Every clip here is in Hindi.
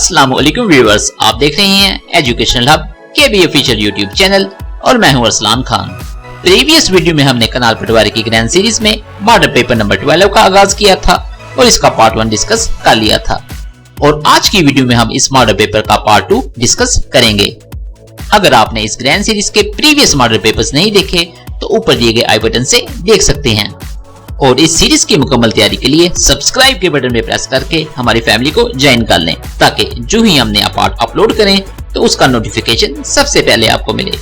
अस्सलामुअलैकुम व्यूअर्स, आप देख रहे हैं एजुकेशनल हब केबी ऑफिशियल यूट्यूब चैनल और मैं हूं अरसलान खान। प्रीवियस वीडियो में हमने कनाल पटवारी की ग्रैंड सीरीज में मॉडल पेपर नंबर 12 का आगाज किया था और इसका पार्ट 1 डिस्कस कर लिया था और आज की वीडियो में हम इस मॉडल पेपर का पार्ट 2 डिस्कस करेंगे। अगर आपने इस ग्रैंड सीरीज के प्रीवियस मॉडल पेपर्स नहीं देखे तो ऊपर दिए गए आई बटन से देख सकते हैं और इस सीरीज की मुकम्मल तैयारी के लिए सब्सक्राइब के बटन में प्रेस करके हमारी फैमिली को ज्वाइन कर लें ताकि जो ही हम नया पार्ट अपलोड करें तो उसका नोटिफिकेशन सबसे पहले आपको मिले।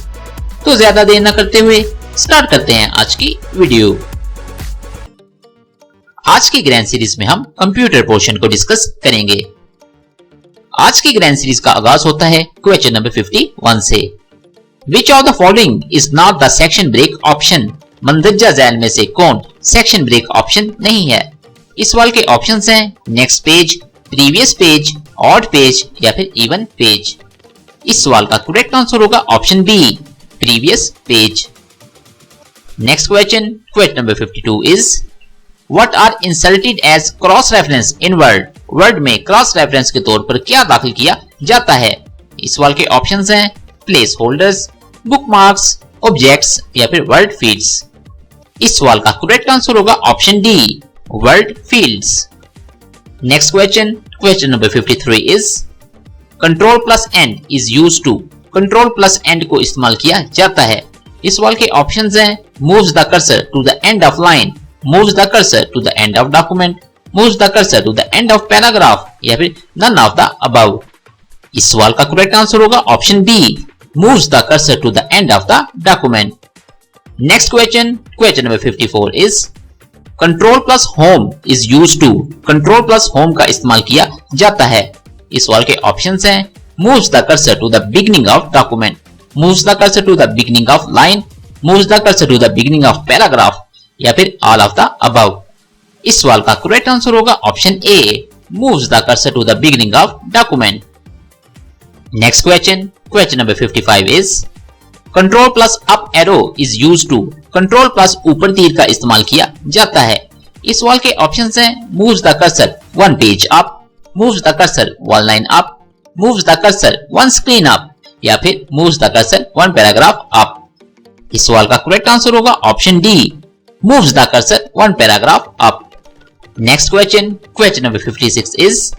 तो ज्यादा देर न करते हुए स्टार्ट करते हैं आज की वीडियो। आज की ग्रैंड सीरीज में हम कंप्यूटर पोर्शन को डिस्कस करेंगे। आज की ग्रैंड सीरीज का आगाज होता है क्वेश्चन नंबर 51 से। Which of the following is not the section break option? मंदरजा झैल में से कौन सेक्शन ब्रेक ऑप्शन नहीं है? इस सवाल के ऑप्शंस हैं next page, previous page, odd page या फिर इवन पेज। इस सवाल का करेक्ट आंसर होगा option B, previous page. Next question, question number 52 is what are inserted as cross reference in Word? Word में क्रॉस रेफरेंस के तौर पर क्या दाखिल किया जाता है? इस सवाल के ऑप्शंस हैं प्लेस होल्डर्स, बुकमार्क्स, ऑब्जेक्ट्स या फिर वर्ड फील्ड्स। इस सवाल का करेक्ट आंसर होगा option D, Word fields. Next question, question number 53 is control plus end is used to? Control plus end को इस्तेमाल किया जाता है। इस सवाल के ऑप्शंस हैं moves the cursor to the end of line, moves the cursor to the end of document, moves the cursor to the end of paragraph या फिर नन ऑफ द अबव। इस सवाल का करेक्ट आंसर होगा option B, moves the cursor to the end of the document. Next question, question number 54 is control plus home is used to? Control plus home का इस्तेमाल किया जाता है। इस सवाल के ऑप्शंस हैं moves the cursor to the beginning of document, moves the cursor to the beginning of line, moves the cursor to the beginning of paragraph या फिर ऑल ऑफ द अबव। इस सवाल का करेक्ट आंसर होगा option A, moves the cursor to the beginning of document. Next question, question number 55 is control plus up arrow is used to? Control plus ऊपर तीर का इस्तेमाल किया जाता है। इस सवाल के ऑप्शंस हैं moves the cursor one page up, moves the cursor one line up, moves the cursor one screen up या फिर moves the cursor one paragraph up. इस सवाल का करेक्ट आंसर होगा option D, moves the cursor one paragraph up. Next question, question number 56 is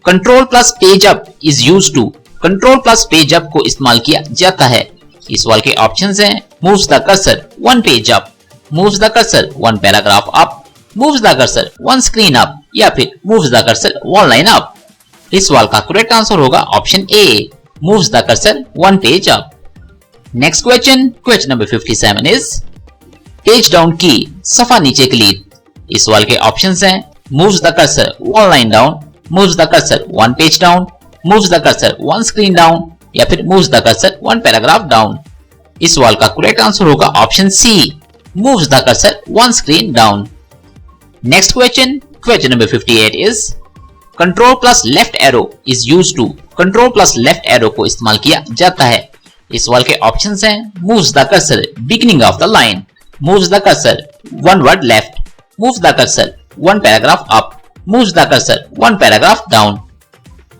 control plus page up is used to? Control plus page up को इस्तेमाल किया जाता है। इस सवाल के ऑप्शंस हैं moves the cursor one page up, moves the cursor one paragraph up, moves the cursor one screen up या फिर moves the cursor one line up. इस सवाल का करेक्ट आंसर होगा option A, moves the cursor one page up. Next question, question number 57 is page down की, सफा नीचे क्लिक। इस सवाल के ऑप्शंस हैं moves the cursor one line down, moves the cursor one page down, moves the cursor one screen down या फिर moves the cursor one paragraph down. इस सवाल का करेक्ट आंसर होगा option C, moves the cursor one screen down. Next question, question number 58 is control plus left arrow is used to? Control plus left arrow को इस्तेमाल किया जाता है। इस सवाल के ऑप्शंस हैं moves the cursor beginning of the line, moves the cursor one word left, moves the cursor one paragraph up, moves the cursor one paragraph down.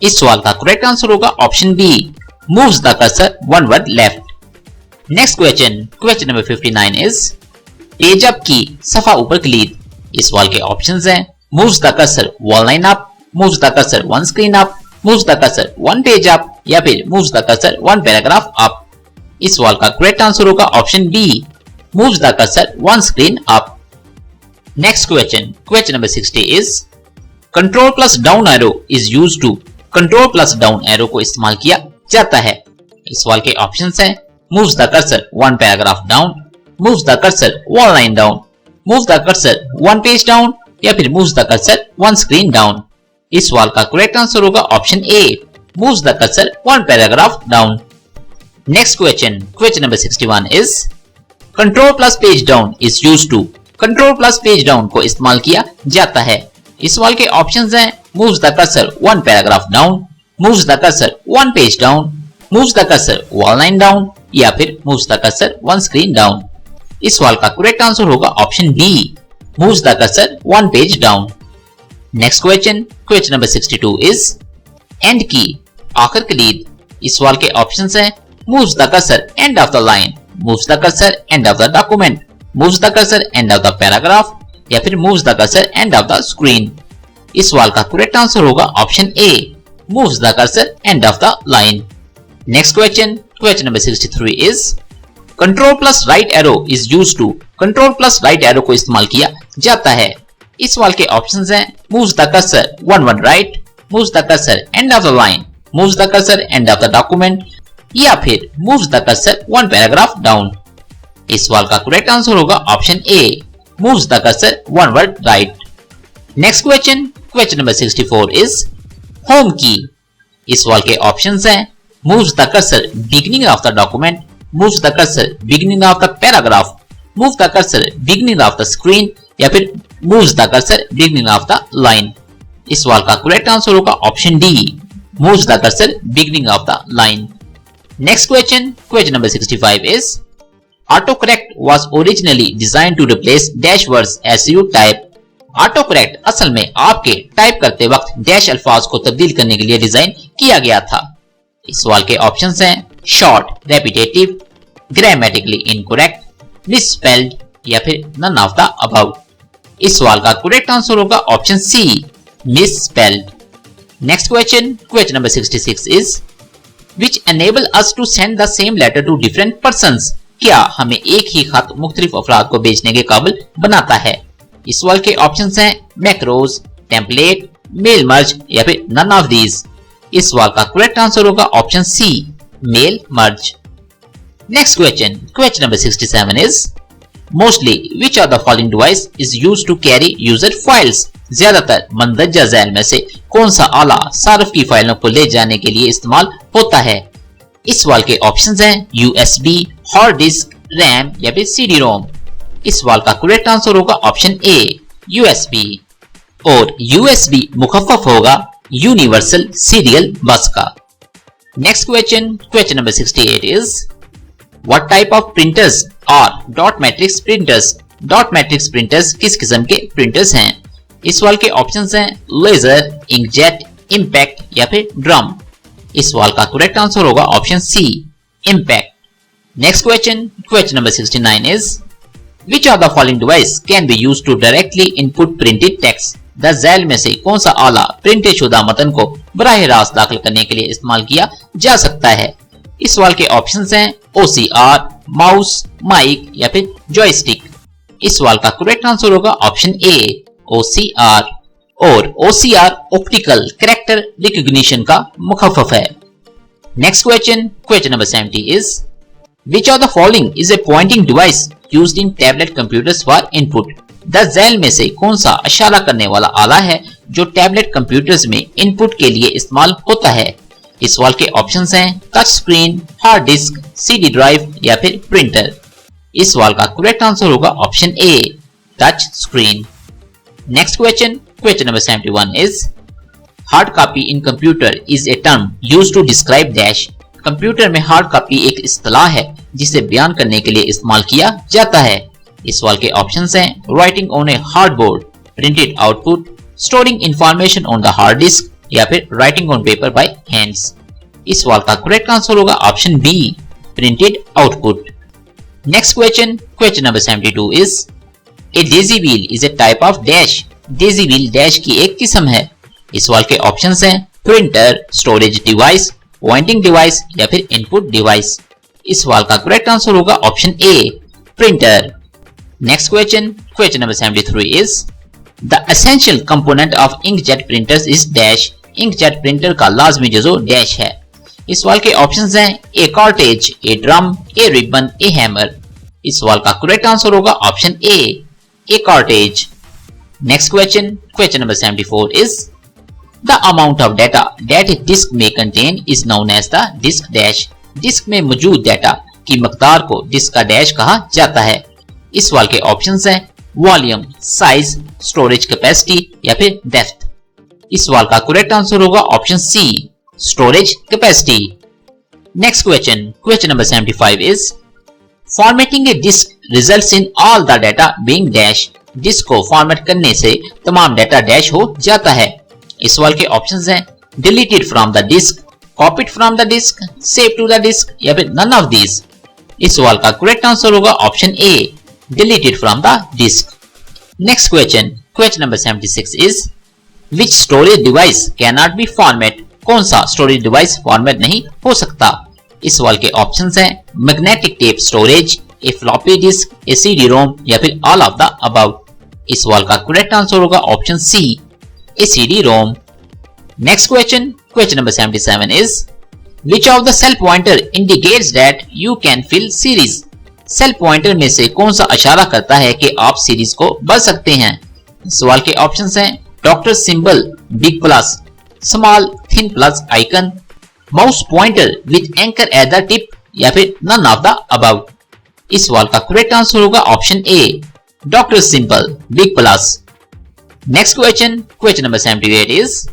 इस सवाल का करेक्ट आंसर होगा option B, moves the cursor one word left. Next question, question number 59 is page up key, सफा ऊपर क्लिक। इस सवाल के ऑप्शंस हैं moves the cursor one line up, moves the cursor one screen up, moves the cursor one page up या फिर moves the cursor one paragraph up. इस सवाल का करेक्ट आंसर होगा option B, moves the cursor one screen up. Next question, question number 60 is control plus down arrow is used to? Control plus down arrow को इस्तेमाल किया जाता है। इस सवाल के ऑप्शंस हैं moves the cursor one paragraph down, moves the cursor one line down, moves the cursor one page down या फिर moves the cursor one screen down. इस सवाल का करेक्ट आंसर होगा option A, moves the cursor one paragraph down. Next question, question number 61 is control plus page down is used to? Control plus page down को इस्तेमाल किया जाता है। इस सवाल के ऑप्शंस हैं moves the cursor one paragraph down, moves the cursor one page down, moves the cursor one line down या फिर moves the cursor one screen down. इस सवाल का करेक्ट आंसर होगा option B, moves the cursor one page down. Next question, question number 62 is end key, आखिर कलीद। इस सवाल के ऑप्शंस हैं moves the cursor end of the line, moves the cursor end of the document, moves the cursor end of the paragraph या फिर moves the cursor end of the screen। इस सवाल का करेक्ट आंसर होगा option A, moves the cursor end of the line। Next question, question number 63 is control plus right arrow is used to, control plus right arrow को इस्तेमाल किया जाता है। इस सवाल के ऑप्शंस हैं moves the cursor one right, moves the cursor end of the line, moves the cursor end of the document या फिर moves the cursor one paragraph down। इस सवाल का करेक्ट आंसर होगा option A, moves the cursor one word right। Next question, question number 64 is home की। इस सवाल के ऑप्शंस हैं moves the cursor beginning of the document, moves the cursor beginning of the paragraph, move the cursor beginning of the screen या फिर moves the cursor beginning of the line। इस सवाल का करेक्ट आंसर होगा option D, moves the cursor beginning of the line। Next question, question number 65 is autocorrect was originally designed to replace dash words as you type। Autocorrect असल में आपके टाइप करते वक्त डैश अल्फाज को तब्दील करने के लिए डिजाइन किया गया था। इस सवाल के ऑप्शंस हैं short, repetitive, grammatically incorrect, misspelled या फिर नन ऑफ द अबव। इस सवाल का करेक्ट आंसर होगा option C, misspelled. Next question, question number 66 is which enable us to send the same letter to different persons। क्या हमें एक ही खत मुख्तलिफ अफराद को भेजने के काबिल बनाता है। इस सवाल के ऑप्शंस हैं मैक्रोज, टेम्पलेट, मेल मर्ज या फिर नन ऑफ दीज। इस सवाल का करेक्ट आंसर होगा option C, mail merge. Next question, question number 67 is mostly which of the following device is used to carry user files. ज्यादातर मंदरजा झैल में से कौन सा आला सार्फ की फाइलों को ले जाने के लिए इस्तेमाल होता है। इस सवाल के ऑप्शंस हैं यूएसबी, हार्ड डिस्क, रैम या फिर सीडी रोम। इस सवाल का करेक्ट आंसर होगा ऑप्शन ए, यूएसबी। और यूएसबी मुखफ़्फ़फ होगा यूनिवर्सल सीरियल बस का। Next question, question number 68 is what type of printers R dot matrix printers. Dot matrix printers किस किस्म के प्रिंटर्स हैं। इस सवाल के ऑप्शंस हैं लेजर, इंकजेट, इंपैक्ट या फिर ड्रम। इस सवाल का करेक्ट आंसर होगा option C, impact. Next question, question number 69 is Which of the following device can be used to directly input printed text? द झैल में से कौन सा आला प्रिंटेड शुदा मतन को बराह रास्त दाखिल करने के लिए इस्तेमाल किया जा सकता है। इस सवाल के ऑप्शंस हैं OCR, माउस, माइक या फिर जॉयस्टिक। इस सवाल का करेक्ट आंसर होगा ऑप्शन ए, OCR। और OCR ऑप्टिकल कैरेक्टर रिकॉग्निशन का मुखफ़्फ़फ है। Next question, question number 70 is Which of the following is a pointing device used in tablet computers for input? द झैल में से कौन सा इशारा करने वाला आला है जो टैबलेट कंप्यूटर्स में इनपुट के लिए इस्तेमाल होता है। इस सवाल के ऑप्शंस हैं touch screen, hard disk, CD drive या फिर प्रिंटर। इस सवाल का करेक्ट आंसर होगा option A, touch screen. Next question, question number 71 is hard copy in computer is a term used to describe dash. Computer में हार्ड कॉपी एक इस्तिलाह है जिसे बयान करने के लिए इस्तेमाल किया जाता है। इस सवाल के ऑप्शंस हैं writing on a hard board, printed output, storing information on the hard disk या फिर writing on paper by hands. इस सवाल का करेक्ट आंसर होगा option B, printed output. Next question, question number 72 is a daisy wheel is a type of dash. Daisy wheel dash की एक किस्म है। इस सवाल के ऑप्शंस हैं printer, storage device, pointing device या फिर इनपुट डिवाइस। इस सवाल का करेक्ट आंसर होगा option A, printer. Next question, question number 73 is the essential component of inkjet printers is dash. Inkjet printer का लाजमी जुज़ो डैश है। इस सवाल के ऑप्शंस हैं A cartridge, A drum, A ribbon, A hammer. इस सवाल का करेक्ट आंसर होगा option A cartridge. Next question, question number 74 is The amount of data that a disk may contain is known as the disk dash। Disk में मौजूद डाटा की मकदार को डिस्क का डैश कहा जाता है। इस सवाल के ऑप्शंस हैं वॉल्यूम, साइज, स्टोरेज कैपेसिटी या फिर डेप्थ। इस सवाल का करेक्ट आंसर होगा option C, storage capacity. Next question, question number 75 is formatting a disk results in all the data being dash. Disk को फॉर्मेट करने से तमाम डाटा डैश हो जाता है। इस सवाल के ऑप्शंस हैं deleted from the disk, copied from the disk, saved to the disk या फिर none of these? इस सवाल का करेक्ट आंसर होगा option A, deleted from the disk. Next question, question number 76 is which storage device cannot be format? कौन सा स्टोरेज डिवाइस फॉर्मेट नहीं हो सकता? इस सवाल के ऑप्शंस हैं magnetic tape storage, a floppy disk, a CD ROM या फिर ऑल ऑफ द अबव. इस सवाल का करेक्ट आंसर होगा option C, a CD ROM. Next question, question number 77 is which of the cell pointer indicates that you can fill series? Cell pointer में से कौन सा इशारा करता है कि आप सीरीज को बढ़ सकते हैं? सवाल के ऑप्शंस हैं doctor symbol, big plus, small thin plus icon, mouse pointer with anchor at the tip या फिर नन ऑफ द अबव. इस सवाल का करेक्ट आंसर होगा option A, doctor symbol, big plus. Next question, question number 78 is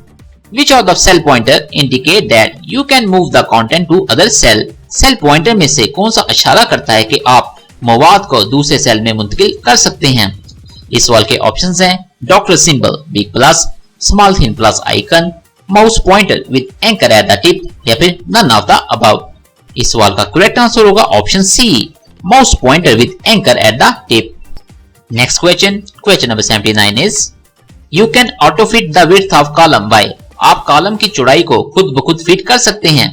which of the cell pointer indicate that you can move the content to other cell? Cell pointer में से कौन सा इशारा करता है कि आप मवाद को दूसरे सेल में मुंतकिल कर सकते हैं? इस सवाल के ऑप्शंस हैं doctor symbol, big plus, small thin plus icon, mouse pointer with anchor at the tip या फिर नन ऑफ द अबव. इस सवाल का करेक्ट आंसर होगा option C, mouse pointer with anchor at the tip. Next question, question number 79 is you can auto fit the width of column by. आप कॉलम की चौड़ाई को खुद ब खुद फिट कर सकते हैं.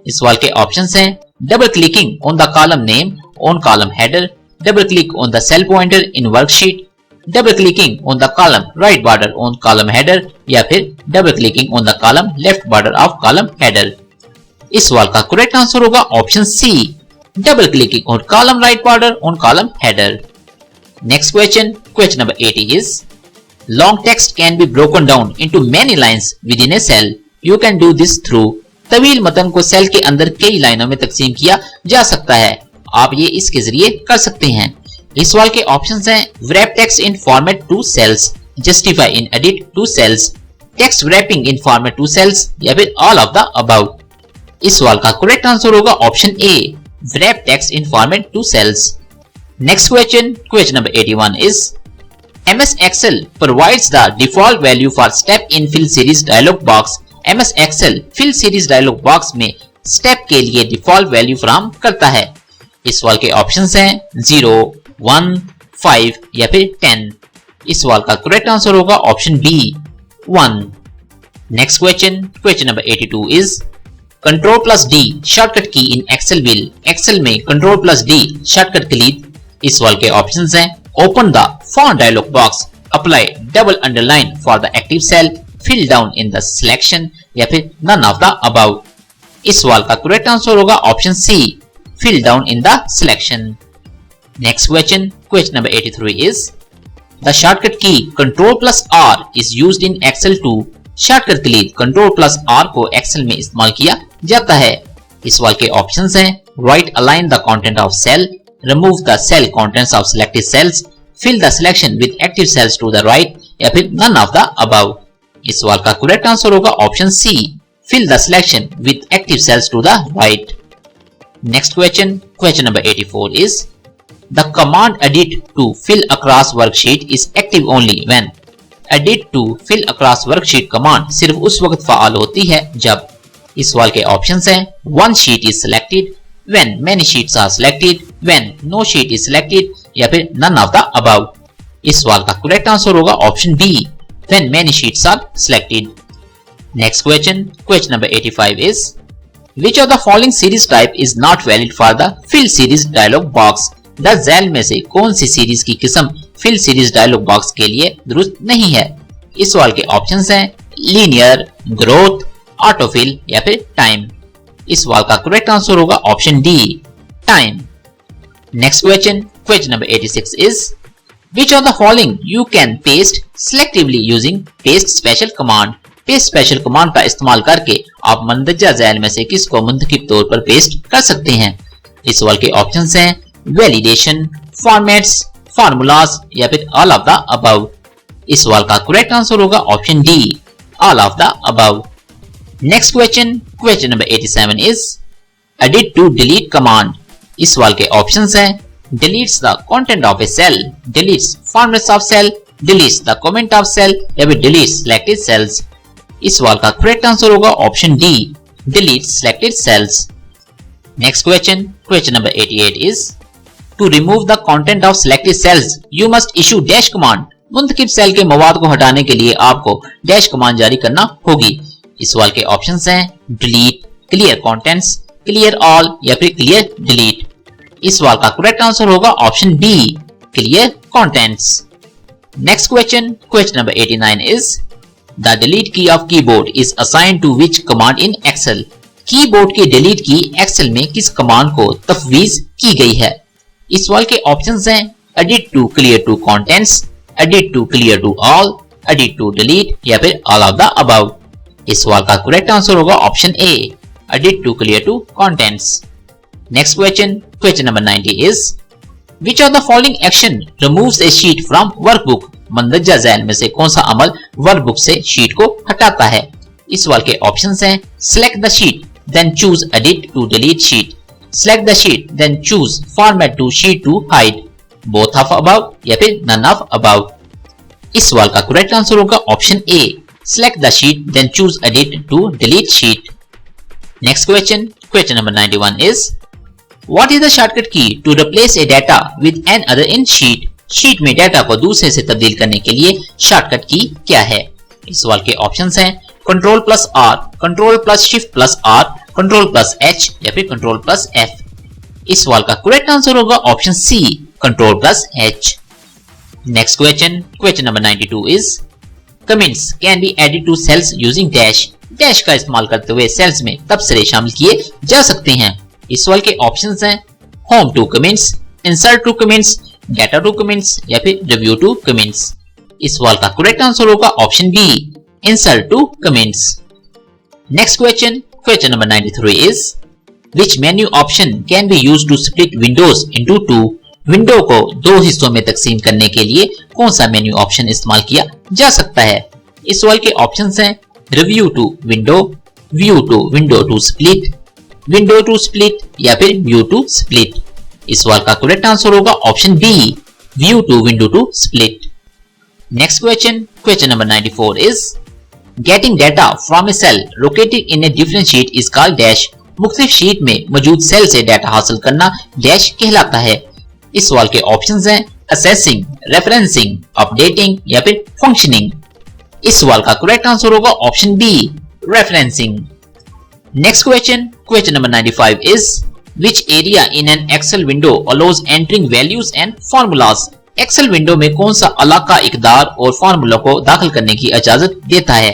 इस सवाल के ऑप्शंस हैं double clicking on the column name on column header, double click on the cell pointer in worksheet, double clicking on the column right border on column header या फिर double clicking on the column left border of column header. इस सवाल का करेक्ट आंसर होगा option C, double clicking on column right border on column header. Next question, question number 80 is long text can be broken down into many lines within a cell. You can do this through. तवील मतन को सेल के अंदर कई लाइनों में तकसीम किया जा सकता है. आप ये इसके जरिए कर सकते हैं. इस सवाल के ऑप्शंस हैं wrap text in format to cells, justify in edit to cells, text wrapping in format to cells या फिर all of the above. इस सवाल का करेक्ट आंसर होगा option A, wrap text in format to cells. Next question, question number 81 is MS Excel provides the default value for step in fill series dialog box. MS Excel fill series dialog box में step के लिए default value फराहम करता है. इस सवाल के ऑप्शंस हैं 0, 1, 5 या फिर 10. इस सवाल का करेक्ट आंसर होगा option B, 1. Next question, question number 82 is control plus D shortcut key in Excel will. Excel में कंट्रोल प्लस डी शॉर्टकट क्लीद. इस सवाल के ऑप्शंस हैं open the font dialog box, apply double underline for the active cell, fill down in the selection या फिर none of the above. इस सवाल का करेक्ट आंसर होगा option C, fill down in the selection. Next question, question number 83 is the shortcut key control plus R is used in Excel to. Shortcut क्लीद कंट्रोल प्लस R को एक्सेल में इस्तेमाल किया जाता है. इस सवाल के ऑप्शंस हैं right align the content of cell, remove the cell contents of selected cells, fill the selection with active cells to the right या फिर none of the above. इस सवाल का करेक्ट आंसर होगा option C, fill the selection with active cells to the right. Next question, question number 84 is the command edit to fill across worksheet is active only when. edit to fill across worksheet command सिर्फ उस वक्त फाल होती है जब. इस सवाल के ऑप्शंस हैं one sheet is selected, when many sheets are selected, when no sheet is selected या फिर none of the above. इस सवाल का करेक्ट आंसर होगा option B, when many sheets are selected. Next question, question number 85 is which of the following series type is not valid for the fill series dialog box. 10 Zail में से कौन सी सीरीज की किस्म फिल सीरीज डायलॉग बॉक्स के लिए दुरुस्त नहीं है? इस सवाल के ऑप्शंस हैं लीनियर, ग्रोथ, ऑटोफिल या फिर टाइम. इस सवाल का करेक्ट आंसर होगा option D, time. Next question, question number 86 is which of the following you can paste selectively using paste special command. Paste special command का इस्तेमाल करके आप मंदरजा झैल में से किसको मुंतखब तौर पर पेस्ट कर सकते हैं? इस सवाल के ऑप्शंस हैं वैलिडेशन, फॉर्मेट्स, फार्मूलाज या फिर ऑल ऑफ द अबव. इस सवाल का करेक्ट आंसर होगा option D, all of the above. Next question, question number 87 is edit to delete command. इस सवाल के ऑप्शंस हैं deletes the content of a cell, deletes formats of cell, deletes the comment of cell या फिर deletes selected cells. इस सवाल का करेक्ट आंसर होगा option D, delete selected cells. Next question, question number 88 is to remove the content of selected cells you must issue dash command. मुंतखब सेल के मवाद को हटाने के लिए आपको डैश कमांड जारी करना होगी। इस सवाल के ऑप्शंस हैं delete, clear contents, clear all या फिर क्लियर डिलीट। इस सवाल का करेक्ट आंसर होगा option B, clear contents. Next question, question number 89 is the delete key of keyboard is assigned to which command in Excel. Keyboard की डिलीट की एक्सेल में किस कमांड को तफवीज की गई है। इस सवाल के ऑप्शंस हैं edit to clear to contents, edit to clear to all, edit to delete या फिर ऑल ऑफ द अबव। इस सवाल का करेक्ट आंसर होगा option A, edit to clear to contents. Next question, question number 90 is which of the following action removes a sheet from workbook. मंदरजा झैल में से कौन सा अमल वर्कबुक से शीट को हटाता है। इस सवाल के ऑप्शंस हैं select the sheet, then choose edit to delete sheet, select the sheet, then choose format to sheet to hide, both of above या फिर नन ऑफ अबव। इस सवाल का करेक्ट आंसर होगा option A, select the sheet, then choose edit to delete sheet. Next question, question number 91 is What is the shortcut key to replace a data with an other in sheet? Sheet में डाटा को दूसरे से तब्दील करने के लिए शॉर्टकट की क्या है। इस सवाल के ऑप्शंस हैं control plus R, control plus shift plus R, control plus H या फिर कंट्रोल प्लस एफ। इस सवाल का करेक्ट आंसर होगा option C, control plus H. Next question, question number 92 is comments can be added to cells using dash. Dash का इस्तेमाल करते हुए सेल्स में तबसरे शामिल किए जा सकते हैं। इस सवाल के ऑप्शंस हैं home to comments, insert to comments, data to comments या फिर रिव्यू टू कमेंट्स। इस सवाल का करेक्ट आंसर होगा option B, insert to comments. Next question, question number 93 is which menu option can be used to split windows into two. Window को दो हिस्सों में तकसीम करने के लिए कौन सा मेन्यू ऑप्शन इस्तेमाल किया जा सकता है। इस सवाल के ऑप्शंस हैं review to window, view to window to split, window to split या फिर व्यू टू स्प्लिट। इस सवाल का करेक्ट आंसर होगा option B, view to window to split. Next question, question number 94 is getting data from a cell located in a different sheet is called dash. मुख्तलिफ शीट में मौजूद सेल से डाटा हासिल करना डैश कहलाता है। इस सवाल के ऑप्शंस हैं असेसिंग, रेफरेंसिंग, अपडेटिंग या फिर फंक्शनिंग। इस सवाल का करेक्ट आंसर होगा option B, referencing. Next question, question number 95 is which area in an Excel window allows entering values and formulas? Excel window में कौन सा इलाका इकदार और फार्मूला को दाखिल करने की इजाजत देता है।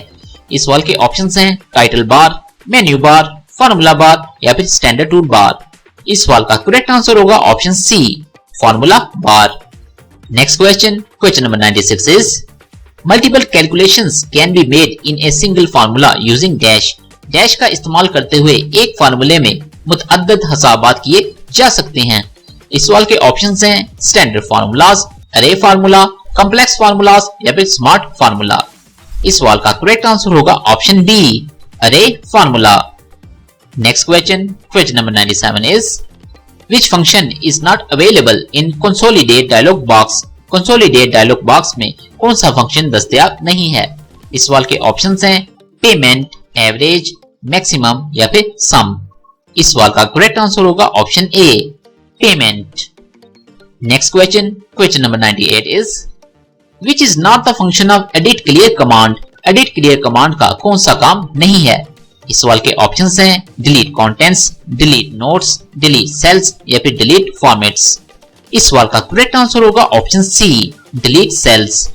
इस सवाल के ऑप्शंस हैं title bar, menu bar, formula bar या फिर स्टैंडर्ड टूल बार। इस सवाल का करेक्ट आंसर होगा option C, formula bar. Next question, question number 96 is multiple calculations can be made in a single formula using dash। Dash का इस्तेमाल करते हुए एक फार्मूले में मुतअद्दिद हिसाबात किए जा सकते हैं। इस सवाल के ऑप्शंस हैं standard formulas, array formula, complex formulas या फिर स्मार्ट फार्मूला। इस सवाल का करेक्ट आंसर होगा option B, array formula. Next question, question number 97 is which function is not available in consolidate dialog box. Consolidate dialog box में कौन सा फंक्शन दस्तयाब नहीं है। इस सवाल के ऑप्शंस हैं पेमेंट, एवरेज, मैक्सिमम या फिर सम। इस सवाल का करेक्ट आंसर होगा option A, payment. Next question, question number 98 is which is not the function of edit clear command. Edit clear command का कौन सा काम नहीं है। इस सवाल के ऑप्शंस हैं delete contents, delete notes, delete cells या फिर डिलीट फॉर्मेट्स। इस सवाल का करेक्ट आंसर होगा option C, delete cells.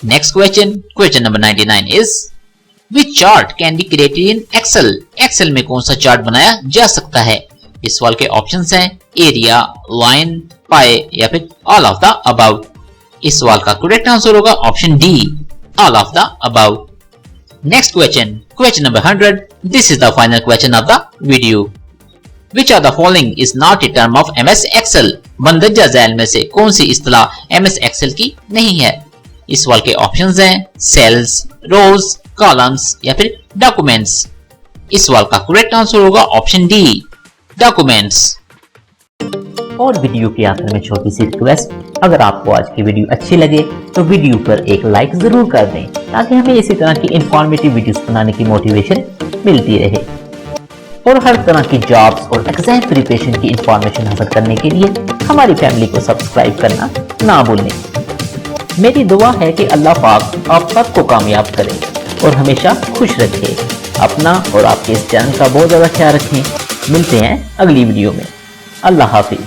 Next question, question number 99 is Which chart can be created in Excel? Excel में कौन सा चार्ट बनाया जा सकता है। इस सवाल के ऑप्शंस हैं एरिया, लाइन, पाई या फिर ऑल ऑफ द अबव। इस सवाल का करेक्ट आंसर होगा option D, all of the above. Next question, question number 100। This is the final question of the video. Which of the following is not a term of MS Excel? मंदरजा झैल में से कौन सी इस्तिलाह MS Excel की नहीं है। इस सवाल के ऑप्शंस हैं सेल्स, रोज, कॉलम्स या फिर डॉक्यूमेंट्स। इस सवाल का करेक्ट आंसर होगा ऑप्शन डी, डॉक्यूमेंट्स। और वीडियो के आखिर में छोटी सी रिक्वेस्ट, अगर आपको आज की वीडियो अच्छी लगे तो वीडियो पर एक लाइक जरूर कर दें ताकि हमें इसी तरह की इंफॉर्मेटिव वीडियोस बनाने की मोटिवेशन मिलती रहे। और हर तरह की जॉब्स और एग्जाम प्रिपरेशन की इंफॉर्मेशन हासिल करने के लिए हमारी फैमिली को सब्सक्राइब करना ना भूलें। मेरी दुआ है कि अल्लाह पाक आप सबको कामयाब करे और हमेशा खुश रखे। अपना और आपके इस चैनल का बहुत ज़्यादा ख्याल रखें। मिलते हैं अगली वीडियो में। अल्लाह हाफिज।